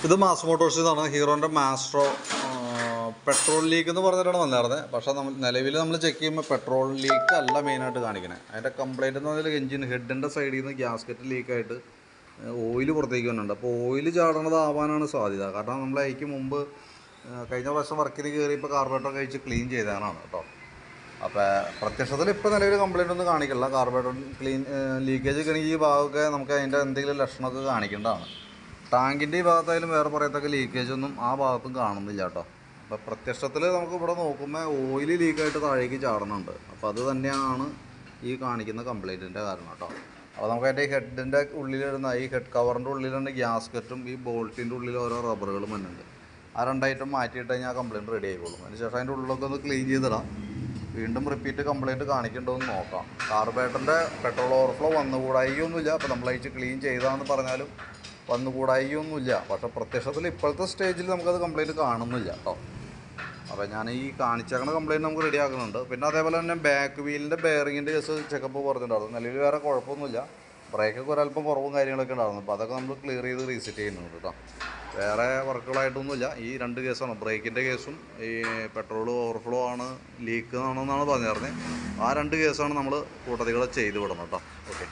ഇത് മാസ് മോട്ടോഴ്സിൽ നിന്നാണ്, ഹീറോൻ്റെ Maestro. Petrol leak എന്ന് പറഞ്ഞിട്ടാണ് വന്നിരുന്നത്. പക്ഷേ നിലവിൽ നമ്മൾ ചെക്ക് ചെയ്യുമ്പോൾ പെട്രോൾ ലീക്ക് അല്ല മെയിനായിട്ട് കാണിക്കുന്നത്. അതിൻ്റെ കംപ്ലയിൻ്റ് എന്ന് പറഞ്ഞാൽ എഞ്ചിൻ ഹെഡിൻ്റെ സൈഡിൽ നിന്ന് ഗ്യാസ്കറ്റ് ലീക്കായിട്ട് ഓയിൽ പുറത്തേക്ക് വന്നിട്ടുണ്ട്. അപ്പോൾ ഓയിൽ ചാടണതാവാനാണ് സാധ്യത. കാരണം നമ്മൾ അതിക്ക് മുമ്പ് കഴിഞ്ഞ പ്രാവശ്യം വർക്കിന് കയറിയപ്പോൾ കാർബറേറ്റർ കഴിച്ച് ക്ലീൻ ചെയ്തതാണ് കേട്ടോ. അപ്പോൾ പ്രത്യക്ഷത്തിൽ ഇപ്പോൾ നിലവിൽ കംപ്ലയിൻ്റ് ഒന്നും കാണിക്കില്ല. കാർബറേറ്റർ ലീക്കേജ് ഒക്കെ ഈ ഭാഗമൊക്കെ നമുക്ക് അതിൻ്റെ എന്തെങ്കിലും ലക്ഷണമൊക്കെ കാണിക്കേണ്ടതാണ്. ടാങ്കിൻ്റെ ഈ ഭാഗത്തായാലും വേറെ പറയത്തക്ക ലീക്കേജൊന്നും ആ ഭാഗത്തും കാണുന്നില്ല കേട്ടോ. അപ്പോൾ പ്രത്യക്ഷത്തിൽ നമുക്ക് ഇവിടെ നോക്കുമ്പോൾ ഓയിൽ ലീക്കായിട്ട് താഴേക്ക് ചാടുന്നുണ്ട്. അപ്പോൾ അത് തന്നെയാണ് ഈ കാണിക്കുന്ന കംപ്ലയിൻറ്റിൻ്റെ കാരണം കേട്ടോ. അപ്പോൾ നമുക്ക് അതിൻ്റെ ഹെഡിൻ്റെ ഉള്ളിലിടുന്ന ഈ ഹെഡ് കവറിൻ്റെ ഉള്ളിലുണ്ട് ഗ്യാസ്കറ്റും ഈ ബോൾട്ടിൻ്റെ ഉള്ളിൽ ഓരോ റബ്ബറുകളും വന്നിട്ടുണ്ട്. ആ രണ്ടായിട്ടും മാറ്റിയിട്ട് കഴിഞ്ഞാൽ കംപ്ലയിൻറ്റ് റെഡി ആയിക്കോളും. അതിനുശേഷം അതിൻ്റെ ഉള്ളിലൊക്കെ ഒന്ന് ക്ലീൻ ചെയ്തിടാം. വീണ്ടും റിപ്പീറ്റ് കംപ്ലയിൻറ്റ് കാണിക്കേണ്ടോ എന്ന് നോക്കാം. കാർബറേറ്ററിൻ്റെ പെട്രോൾ ഓവർഫ്ലോ വന്നുകൂടായിയൊന്നുമില്ല. അപ്പോൾ നമ്മൾ അയച്ച് ക്ലീൻ ചെയ്താന്ന് പറഞ്ഞാലും വന്നുകൂടായിയൊന്നുമില്ല. പക്ഷേ പ്രത്യക്ഷത്തിൽ ഇപ്പോഴത്തെ സ്റ്റേജിൽ നമുക്കത് കംപ്ലയിൻറ്റ് കാണുന്നില്ല കേട്ടോ. അപ്പോൾ ഞാൻ ഈ കാണിച്ചേക്കുന്ന കംപ്ലയിൻറ്റ് നമുക്ക് റെഡി ആക്കുന്നുണ്ട്. പിന്നെ അതേപോലെ തന്നെ ബാക്ക് വീലിൻ്റെ ബെയറിങ്ങിൻ്റെ കേസ് ചെക്കപ്പ് പറഞ്ഞിട്ടുണ്ടായിരുന്നു. നിലവിൽ വേറെ കുഴപ്പമൊന്നുമില്ല. ബ്രേക്കൊക്കെ ഒരല്പം കുറവും കാര്യങ്ങളൊക്കെ ഉണ്ടായിരുന്നു. അപ്പോൾ അതൊക്കെ നമ്മൾ ക്ലിയർ ചെയ്ത് റീസെറ്റ് ചെയ്യുന്നുണ്ട് കേട്ടോ. വേറെ വർക്കുകളായിട്ടൊന്നുമില്ല. ഈ രണ്ട് കേസാണ്, ബ്രേക്കിൻ്റെ കേസും ഈ പെട്രോൾ ഓവർഫ്ലോ ആണ് ലീക്ക് ആണെന്നാണ് പറഞ്ഞിരുന്നത്. ആ രണ്ട് കേസാണ് നമ്മൾ കൂട്ടത്തികളെ ചെയ്ത് വിടണം കേട്ടോ. ഓക്കെ.